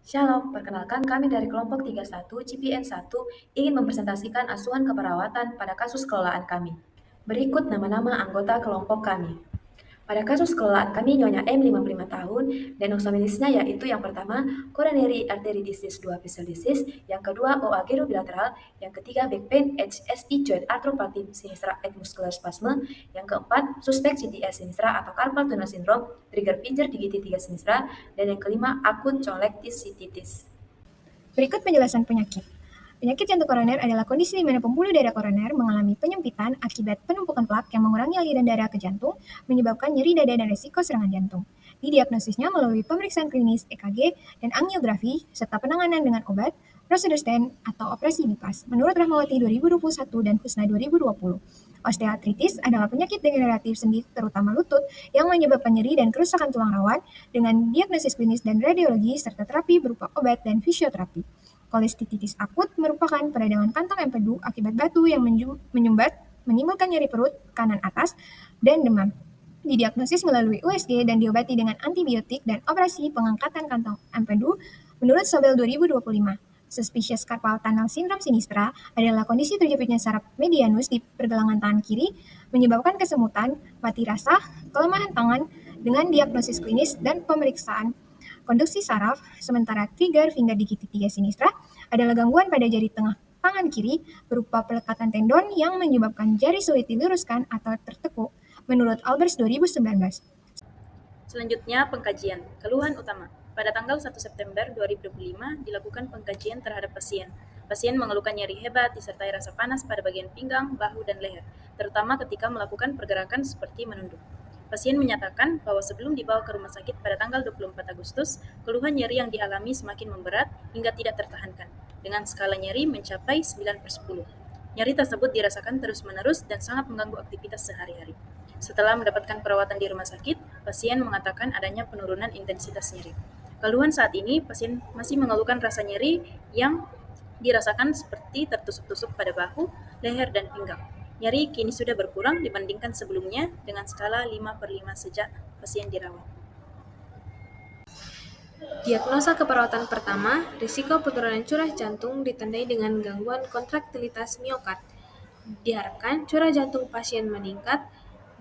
Shalom, perkenalkan kami dari kelompok 31 CPN1 ingin mempresentasikan asuhan keperawatan pada kasus kelolaan kami. Berikut nama-nama anggota kelompok kami. Pada kasus kelolaan kami Nyonya M 55 tahun dan oksamilisnya yaitu yang pertama coronary artery disease 2 vessel disease, yang kedua OA bilateral, yang ketiga back pain HSI joint arthropathy sinistra et muscular spasme, yang keempat suspek CTS sinistra atau carpal tunnel syndrome trigger pinjer digiti 3 sinistra, dan yang kelima akut collectis cystitis. Berikut penjelasan penyakit. Penyakit jantung koroner adalah kondisi di mana pembuluh darah koroner mengalami penyempitan akibat penumpukan plak yang mengurangi aliran darah ke jantung, menyebabkan nyeri dada dan risiko serangan jantung. Didiagnosisnya melalui pemeriksaan klinis EKG dan angiografi, serta penanganan dengan obat, prosedur stent, atau operasi bypass, menurut Rahmawati 2021 dan Husna 2020. Osteoartritis adalah penyakit degeneratif sendi, terutama lutut, yang menyebabkan nyeri dan kerusakan tulang rawan, dengan diagnosis klinis dan radiologi, serta terapi berupa obat dan fisioterapi. Kolestititis akut merupakan peradangan kantong empedu akibat batu yang menyumbat, menimbulkan nyeri perut kanan atas, dan demam. Didiagnosis melalui USG dan diobati dengan antibiotik dan operasi pengangkatan kantong empedu menurut Sobel 2025. Suspicious carpal tunnel syndrome sinistra adalah kondisi terjepitnya saraf medianus di pergelangan tangan kiri, menyebabkan kesemutan, mati rasa, kelemahan tangan, dengan diagnosis klinis dan pemeriksaan konduksi saraf, sementara trigger finger digiti 3 sinistra adalah gangguan pada jari tengah tangan kiri berupa pelekatan tendon yang menyebabkan jari sulit diluruskan atau tertekuk, menurut Albers 2019. Selanjutnya, pengkajian. Keluhan utama. Pada tanggal 1 September 2025 dilakukan pengkajian terhadap pasien. Pasien mengeluhkan nyeri hebat disertai rasa panas pada bagian pinggang, bahu, dan leher, terutama ketika melakukan pergerakan seperti menunduk. Pasien menyatakan bahwa sebelum dibawa ke rumah sakit pada tanggal 24 Agustus, keluhan nyeri yang dialami semakin memberat hingga tidak tertahankan, dengan skala nyeri mencapai 9/10. Nyeri tersebut dirasakan terus-menerus dan sangat mengganggu aktivitas sehari-hari. Setelah mendapatkan perawatan di rumah sakit, pasien mengatakan adanya penurunan intensitas nyeri. Keluhan saat ini, pasien masih mengeluhkan rasa nyeri yang dirasakan seperti tertusuk-tusuk pada bahu, leher, dan pinggang. Nyeri kini sudah berkurang dibandingkan sebelumnya dengan skala 5/5 sejak pasien dirawat. Diagnosa keperawatan pertama, risiko penurunan curah jantung ditandai dengan gangguan kontraktilitas miokard. Diharapkan curah jantung pasien meningkat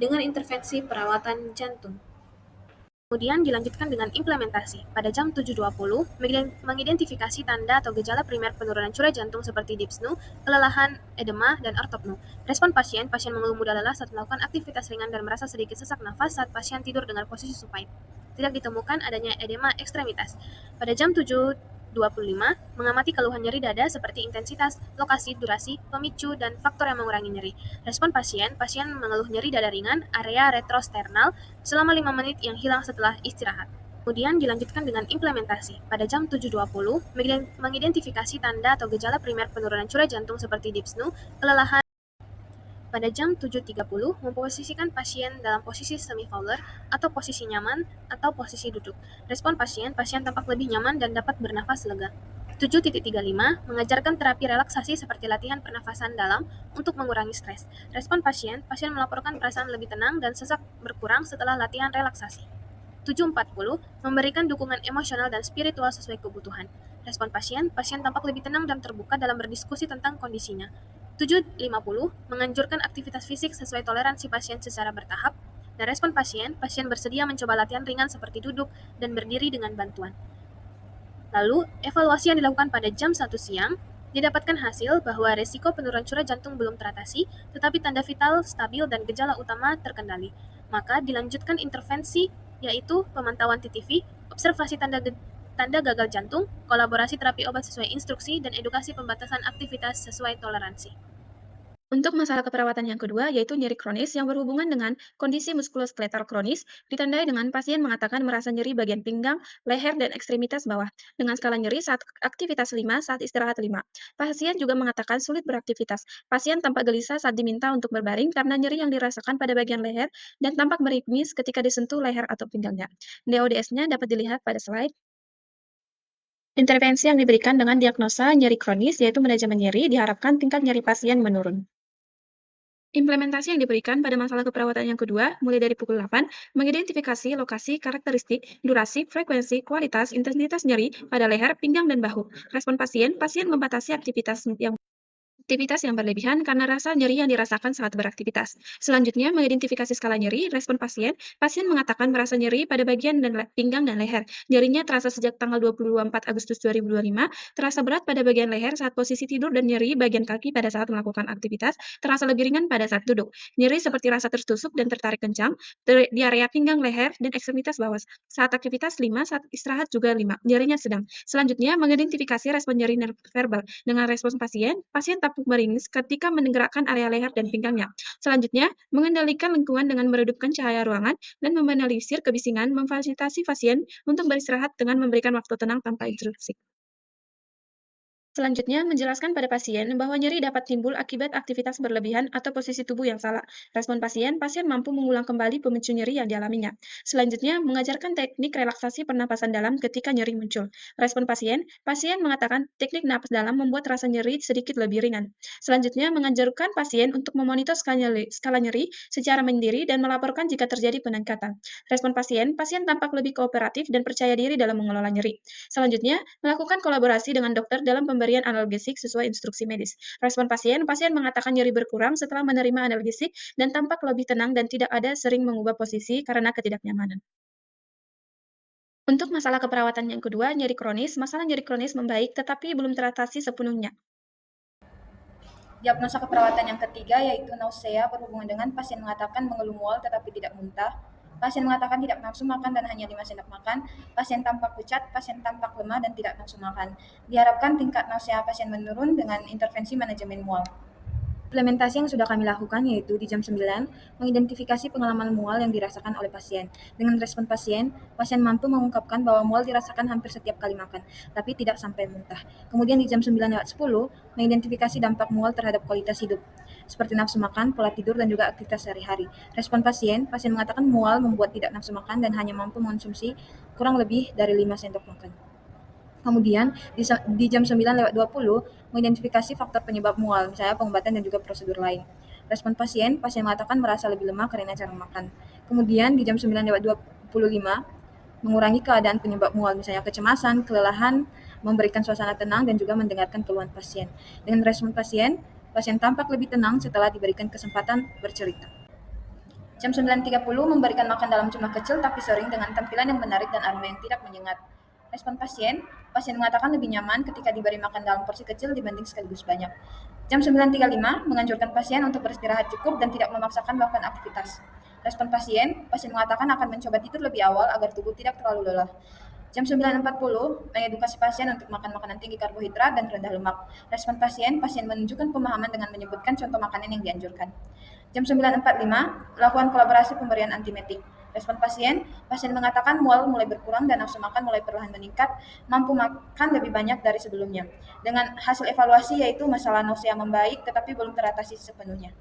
dengan intervensi perawatan jantung. Kemudian dilanjutkan dengan implementasi. Pada jam 7.20, mengidentifikasi tanda atau gejala primer penurunan curah jantung seperti dyspnea, kelelahan, edema, dan ortopnea. Respon pasien mengeluh mudah lelah saat melakukan aktivitas ringan dan merasa sedikit sesak nafas saat pasien tidur dengan posisi supine. Tidak ditemukan adanya edema ekstremitas. Pada jam 7.25, mengamati keluhan nyeri dada seperti intensitas, lokasi, durasi, pemicu, dan faktor yang mengurangi nyeri. Respon pasien mengeluh nyeri dada ringan, area retrosternal, selama 5 menit yang hilang setelah istirahat. Kemudian dilanjutkan dengan implementasi. Pada jam 7.20, mengidentifikasi tanda atau gejala primer penurunan curah jantung seperti dyspnea, kelelahan. Pada jam 7.30, memposisikan pasien dalam posisi semi-fowler atau posisi nyaman atau posisi duduk. Respon pasien tampak lebih nyaman dan dapat bernafas lega. 7.35, mengajarkan terapi relaksasi seperti latihan pernafasan dalam untuk mengurangi stres. Respon pasien melaporkan perasaan lebih tenang dan sesak berkurang setelah latihan relaksasi. 7.40, memberikan dukungan emosional dan spiritual sesuai kebutuhan. Respon pasien tampak lebih tenang dan terbuka dalam berdiskusi tentang kondisinya. 7.50, menganjurkan aktivitas fisik sesuai toleransi pasien secara bertahap, dan respon pasien bersedia mencoba latihan ringan seperti duduk dan berdiri dengan bantuan. Lalu, evaluasi yang dilakukan pada jam 1 siang, didapatkan hasil bahwa resiko penurunan curah jantung belum teratasi, tetapi tanda vital stabil dan gejala utama terkendali. Maka dilanjutkan intervensi, yaitu pemantauan TTV, observasi tanda gagal jantung, kolaborasi terapi obat sesuai instruksi, dan edukasi pembatasan aktivitas sesuai toleransi. Untuk masalah keperawatan yang kedua, yaitu nyeri kronis yang berhubungan dengan kondisi muskuloskeletal kronis, ditandai dengan pasien mengatakan merasa nyeri bagian pinggang, leher, dan ekstremitas bawah, dengan skala nyeri saat aktivitas 5, saat istirahat 5. Pasien juga mengatakan sulit beraktivitas. Pasien tampak gelisah saat diminta untuk berbaring karena nyeri yang dirasakan pada bagian leher dan tampak meringis ketika disentuh leher atau pinggangnya. DODS-nya dapat dilihat pada slide. Intervensi yang diberikan dengan diagnosa nyeri kronis, yaitu manajemen nyeri, diharapkan tingkat nyeri pasien menurun. Implementasi yang diberikan pada masalah keperawatan yang kedua, mulai dari pukul 8, mengidentifikasi lokasi, karakteristik, durasi, frekuensi, kualitas, intensitas nyeri pada leher, pinggang, dan bahu. Respon pasien membatasi aktivitas yang berlebihan karena rasa nyeri yang dirasakan saat beraktivitas. Selanjutnya, mengidentifikasi skala nyeri, respon pasien mengatakan merasa nyeri pada bagian pinggang dan leher. Nyerinya terasa sejak tanggal 24 Agustus 2025, terasa berat pada bagian leher saat posisi tidur dan nyeri bagian kaki pada saat melakukan aktivitas, terasa lebih ringan pada saat duduk. Nyeri seperti rasa tertusuk dan tertarik kencang, di area pinggang, leher, dan ekstremitas bawah. Saat aktivitas 5, saat istirahat juga 5, nyerinya sedang. Selanjutnya, mengidentifikasi respon nyeri verbal. Dengan respons pasien tampak meringis ketika menggerakkan area leher dan pinggangnya. Selanjutnya, mengendalikan lingkungan dengan meredupkan cahaya ruangan dan meminimalisir kebisingan, memfasilitasi pasien untuk beristirahat dengan memberikan waktu tenang tanpa interupsi. Selanjutnya, menjelaskan pada pasien bahwa nyeri dapat timbul akibat aktivitas berlebihan atau posisi tubuh yang salah. Respon pasien mampu mengulang kembali pemicu nyeri yang dialaminya. Selanjutnya, mengajarkan teknik relaksasi pernapasan dalam ketika nyeri muncul. Respon pasien mengatakan teknik napas dalam membuat rasa nyeri sedikit lebih ringan. Selanjutnya, mengajarkan pasien untuk memonitor skala nyeri secara mandiri dan melaporkan jika terjadi peningkatan. Respon pasien tampak lebih kooperatif dan percaya diri dalam mengelola nyeri. Selanjutnya, melakukan kolaborasi dengan dokter dalam pemberian analgesik sesuai instruksi medis. Respon pasien mengatakan nyeri berkurang setelah menerima analgesik dan tampak lebih tenang dan tidak ada sering mengubah posisi karena ketidaknyamanan. Untuk masalah keperawatan yang kedua, masalah nyeri kronis membaik tetapi belum teratasi sepenuhnya. Diagnosa keperawatan yang ketiga yaitu nausea berhubungan dengan pasien mengatakan mengeluh mual tetapi tidak muntah, pasien mengatakan tidak nafsu makan dan hanya 5 sendok makan, pasien tampak pucat, pasien tampak lemah dan tidak nafsu makan. Diharapkan tingkat nausea pasien menurun dengan intervensi manajemen mual. Implementasi yang sudah kami lakukan yaitu di jam 9, mengidentifikasi pengalaman mual yang dirasakan oleh pasien. Dengan respon pasien mampu mengungkapkan bahwa mual dirasakan hampir setiap kali makan, tapi tidak sampai muntah. Kemudian di jam 9:10, mengidentifikasi dampak mual terhadap kualitas hidup, seperti nafsu makan, pola tidur, dan juga aktivitas sehari-hari. Respon pasien mengatakan mual membuat tidak nafsu makan dan hanya mampu mengonsumsi kurang lebih dari 5 sendok makan. Kemudian di jam 9:20 mengidentifikasi faktor penyebab mual, misalnya pengobatan dan juga prosedur lain. Respon pasien mengatakan merasa lebih lemah karena jarang makan. Kemudian di jam 9:25 mengurangi keadaan penyebab mual, misalnya kecemasan, kelelahan, memberikan suasana tenang dan juga mendengarkan keluhan pasien. Dengan respon pasien tampak lebih tenang setelah diberikan kesempatan bercerita. Jam 9:30 memberikan makan dalam jumlah kecil tapi sering dengan tampilan yang menarik dan aroma yang tidak menyengat. Respon pasien mengatakan lebih nyaman ketika diberi makan dalam porsi kecil dibanding sekaligus banyak. Jam 9:35 menganjurkan pasien untuk beristirahat cukup dan tidak memaksakan melakukan aktivitas. Respon pasien mengatakan akan mencoba tidur lebih awal agar tubuh tidak terlalu lelah. Jam 9:40 mengedukasi pasien untuk makan makanan tinggi karbohidrat dan rendah lemak. Respon pasien menunjukkan pemahaman dengan menyebutkan contoh makanan yang dianjurkan. Jam 9:45 melakukan kolaborasi pemberian antiemetik. Respon pasien mengatakan mual mulai berkurang dan nafsu makan mulai perlahan meningkat, mampu makan lebih banyak dari sebelumnya. Dengan hasil evaluasi yaitu masalah nausea membaik tetapi belum teratasi sepenuhnya.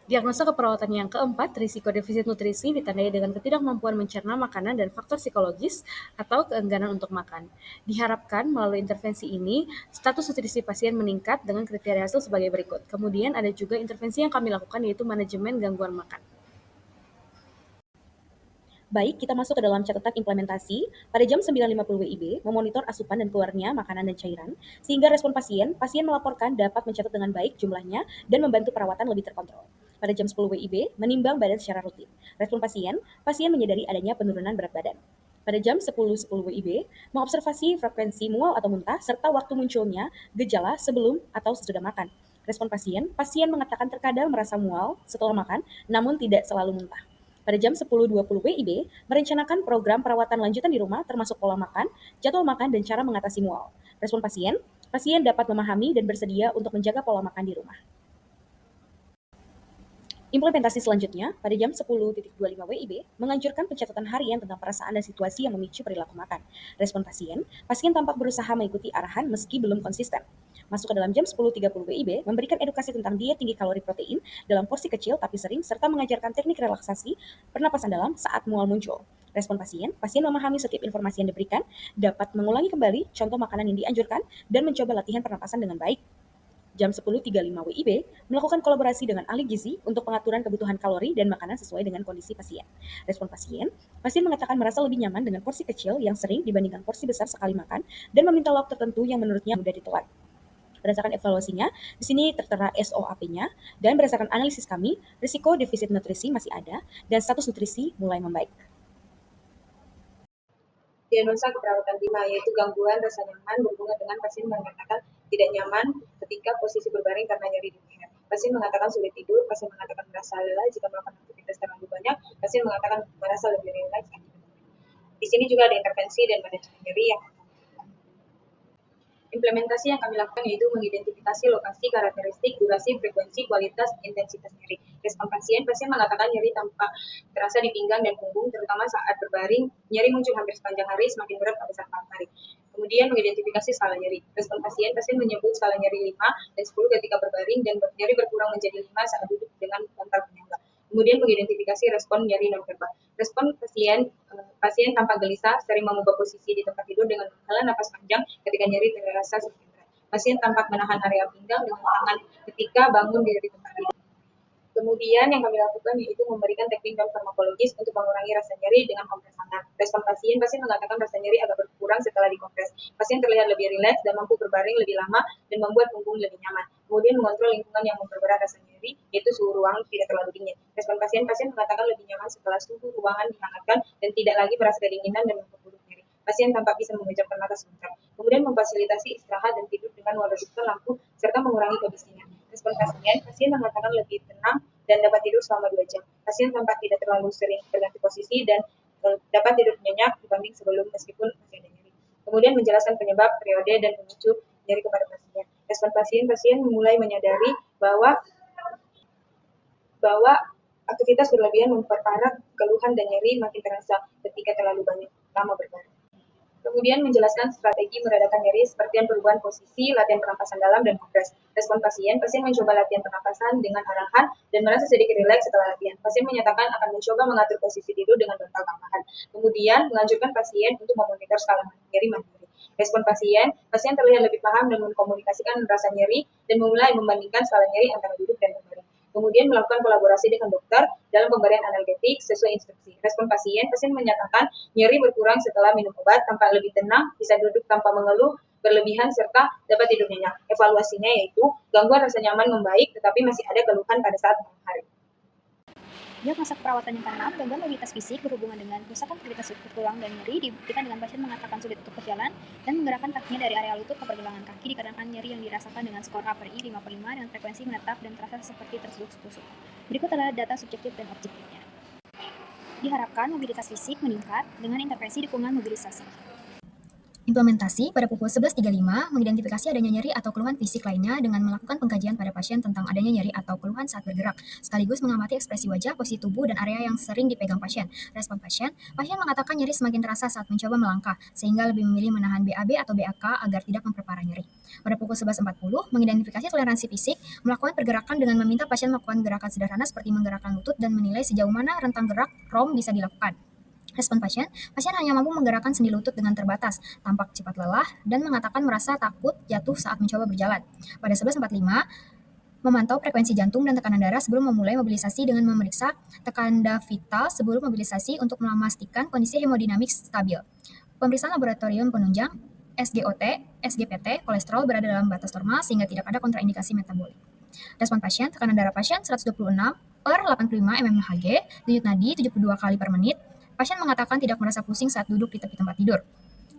Diagnosa keperawatan yang keempat, risiko defisit nutrisi ditandai dengan ketidakmampuan mencerna makanan dan faktor psikologis atau keengganan untuk makan. Diharapkan melalui intervensi ini, status nutrisi pasien meningkat dengan kriteria hasil sebagai berikut. Kemudian ada juga intervensi yang kami lakukan yaitu manajemen gangguan makan. Baik, kita masuk ke dalam catatan implementasi. Pada jam 9.50 WIB, memonitor asupan dan keluarnya makanan dan cairan, sehingga respon pasien melaporkan dapat mencatat dengan baik jumlahnya dan membantu perawatan lebih terkontrol. Pada jam 10 WIB, menimbang badan secara rutin. Respon pasien menyadari adanya penurunan berat badan. Pada jam 10.10 WIB, mengobservasi frekuensi mual atau muntah, serta waktu munculnya gejala sebelum atau sesudah makan. Respon pasien mengatakan terkadang merasa mual setelah makan, namun tidak selalu muntah. Pada jam 10.20 WIB, merencanakan program perawatan lanjutan di rumah termasuk pola makan, jadwal makan, dan cara mengatasi mual. Respon pasien dapat memahami dan bersedia untuk menjaga pola makan di rumah. Implementasi selanjutnya, pada jam 10.25 WIB, menganjurkan pencatatan harian tentang perasaan dan situasi yang memicu perilaku makan. Respon pasien tampak berusaha mengikuti arahan meski belum konsisten. Masuk ke dalam jam 10.30 WIB, memberikan edukasi tentang diet tinggi kalori protein dalam porsi kecil tapi sering, serta mengajarkan teknik relaksasi pernapasan dalam saat mual muncul. Respon pasien memahami setiap informasi yang diberikan, dapat mengulangi kembali contoh makanan yang dianjurkan, dan mencoba latihan pernapasan dengan baik. jam 10.35 WIB, melakukan kolaborasi dengan ahli gizi untuk pengaturan kebutuhan kalori dan makanan sesuai dengan kondisi pasien. Respon pasien mengatakan merasa lebih nyaman dengan porsi kecil yang sering dibandingkan porsi besar sekali makan dan meminta lauk tertentu yang menurutnya mudah ditelan. Berdasarkan evaluasinya, di sini tertera SOAP-nya, dan berdasarkan analisis kami, risiko defisit nutrisi masih ada dan status nutrisi mulai membaik. Diagnosa keperawatan 5, yaitu gangguan rasa nyaman berhubungan dengan pasien mengatakan tidak nyaman ketika posisi berbaring karena nyeri di leher. Pasien mengatakan sulit tidur, pasien mengatakan merasa lelah jika melakukan aktivitas terlalu banyak, pasien mengatakan merasa lebih rileks. Di sini juga ada intervensi dan manajemen nyeri yang implementasi yang kami lakukan yaitu mengidentifikasi lokasi, karakteristik, durasi, frekuensi, kualitas, intensitas nyeri. Respon pasien mengatakan nyeri tampak terasa di pinggang dan punggung, terutama saat berbaring. Nyeri muncul hampir sepanjang hari, semakin berat pada saat malam hari. Kemudian mengidentifikasi skala nyeri. Respon pasien menyebut skala nyeri 5 dan 10 ketika berbaring dan nyeri berkurang menjadi 5 saat duduk dengan bantal penyangga. Kemudian mengidentifikasi respon nyeri nonverbal. Respon pasien tampak gelisah, sering mengubah posisi di tempat tidur dengan menghela napas panjang ketika nyeri terasa semakin berat. Pasien tampak menahan area pinggang dengan tangan ketika bangun dari tempat tidur. Kemudian yang kami lakukan yaitu memberikan teknik non-farmakologis untuk mengurangi rasa nyeri dengan kompres hangat. Respon pasien mengatakan rasa nyeri agak berkurang setelah dikompres. Pasien terlihat lebih rileks dan mampu berbaring lebih lama dan membuat punggung lebih nyaman. Kemudian mengontrol lingkungan yang memperberat rasa nyeri, yaitu suhu ruang tidak terlalu dingin. Respon pasien mengatakan lebih nyaman setelah suhu ruangan dihangatkan dan tidak lagi merasa kedinginan dan memperburuk nyeri. Pasien tampak bisa memejamkan mata sebentar. Kemudian memfasilitasi istirahat dan tidur dengan meredupkan lampu serta mengurangi kebisingan. Respon pasien mengatakan lebih tenang dan dapat tidur selama 2 jam. Pasien tampak tidak terlalu sering berganti posisi dan dapat tidur nyenyak dibanding sebelum meskipun masih ada nyeri. Kemudian menjelaskan penyebab, periode, dan pemicu nyeri kepada pasien. Respon pasien mulai menyadari bahwa aktivitas berlebihan memperparah keluhan dan nyeri makin terasa ketika terlalu lama berbaring. Kemudian menjelaskan strategi meredakan nyeri seperti perubahan posisi, latihan pernapasan dalam, dan kompres. Respon pasien mencoba latihan pernapasan dengan arahan dan merasa sedikit rileks setelah latihan. Pasien menyatakan akan mencoba mengatur posisi tidur dengan bantal tambahan. Kemudian menganjurkan pasien untuk memonitor skala nyeri mandiri. Respon pasien terlihat lebih paham dan mengkomunikasikan rasa nyeri dan mulai membandingkan skala nyeri antara duduk dan berbaring. Kemudian melakukan kolaborasi dengan dokter dalam pemberian analgetik sesuai instruksi. Respon pasien menyatakan nyeri berkurang setelah minum obat, tampak lebih tenang, bisa duduk tanpa mengeluh berlebihan, serta dapat tidur nyenyak. Evaluasinya yaitu gangguan rasa nyaman membaik, tetapi masih ada keluhan pada saat malam hari. Diagnosa keperawatan yang keenam, gangguan mobilitas fisik berhubungan dengan kerusakan aktivitas struktur tulang dan nyeri dibuktikan dengan pasien mengatakan sulit untuk berjalan dan menggerakkan kakinya dari area lutut ke pergelangan kaki dikarenakan nyeri yang dirasakan dengan skor A/I 5/5 dengan frekuensi menetap dan terasa seperti tertusuk-tusuk. Berikut adalah data subjektif dan objektifnya. Diharapkan mobilitas fisik meningkat dengan intervensi dukungan mobilisasi. Implementasi pada pukul 11.35 mengidentifikasi adanya nyeri atau keluhan fisik lainnya dengan melakukan pengkajian pada pasien tentang adanya nyeri atau keluhan saat bergerak, sekaligus mengamati ekspresi wajah, posisi tubuh, dan area yang sering dipegang pasien. Respon pasien mengatakan nyeri semakin terasa saat mencoba melangkah, sehingga lebih memilih menahan BAB atau BAK agar tidak memperparah nyeri. Pada pukul 11.40, mengidentifikasi toleransi fisik, melakukan pergerakan dengan meminta pasien melakukan gerakan sederhana seperti menggerakkan lutut dan menilai sejauh mana rentang gerak ROM bisa dilakukan. Respon pasien hanya mampu menggerakkan sendi lutut dengan terbatas, tampak cepat lelah, dan mengatakan merasa takut jatuh saat mencoba berjalan. Pada 11.45, memantau frekuensi jantung dan tekanan darah sebelum memulai mobilisasi dengan memeriksa tekanan vital sebelum mobilisasi untuk memastikan kondisi hemodinamik stabil. Pemeriksaan laboratorium penunjang, SGOT, SGPT, kolesterol berada dalam batas normal sehingga tidak ada kontraindikasi metabolik. Respon pasien, tekanan darah pasien 126/85 mmHg, denyut nadi 72 kali per menit. Pasien mengatakan tidak merasa pusing saat duduk di tepi tempat tidur.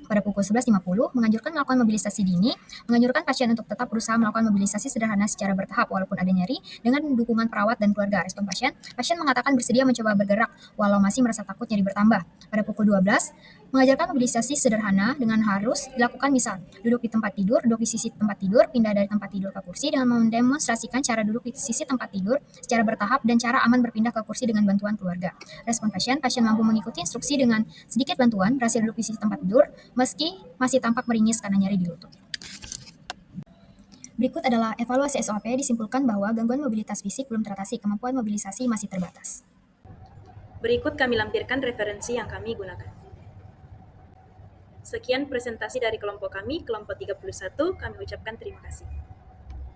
Pada pukul 11.50, menganjurkan melakukan mobilisasi dini, menganjurkan pasien untuk tetap berusaha melakukan mobilisasi sederhana secara bertahap walaupun ada nyeri, dengan dukungan perawat dan keluarga. Respon pasien mengatakan bersedia mencoba bergerak walau masih merasa takut nyeri bertambah. Pada pukul 12, mengajarkan mobilisasi sederhana dengan harus dilakukan misal, duduk di tempat tidur, duduk di sisi tempat tidur, pindah dari tempat tidur ke kursi dengan mendemonstrasikan cara duduk di sisi tempat tidur secara bertahap dan cara aman berpindah ke kursi dengan bantuan keluarga. Respon pasien mampu mengikuti instruksi dengan sedikit bantuan, berhasil duduk di sisi tempat tidur, meski masih tampak meringis karena nyeri di lutut. Berikut adalah evaluasi SOAP disimpulkan bahwa gangguan mobilitas fisik belum teratasi, kemampuan mobilisasi masih terbatas. Berikut kami lampirkan referensi yang kami gunakan. Sekian presentasi dari kelompok kami, kelompok 31, kami ucapkan terima kasih.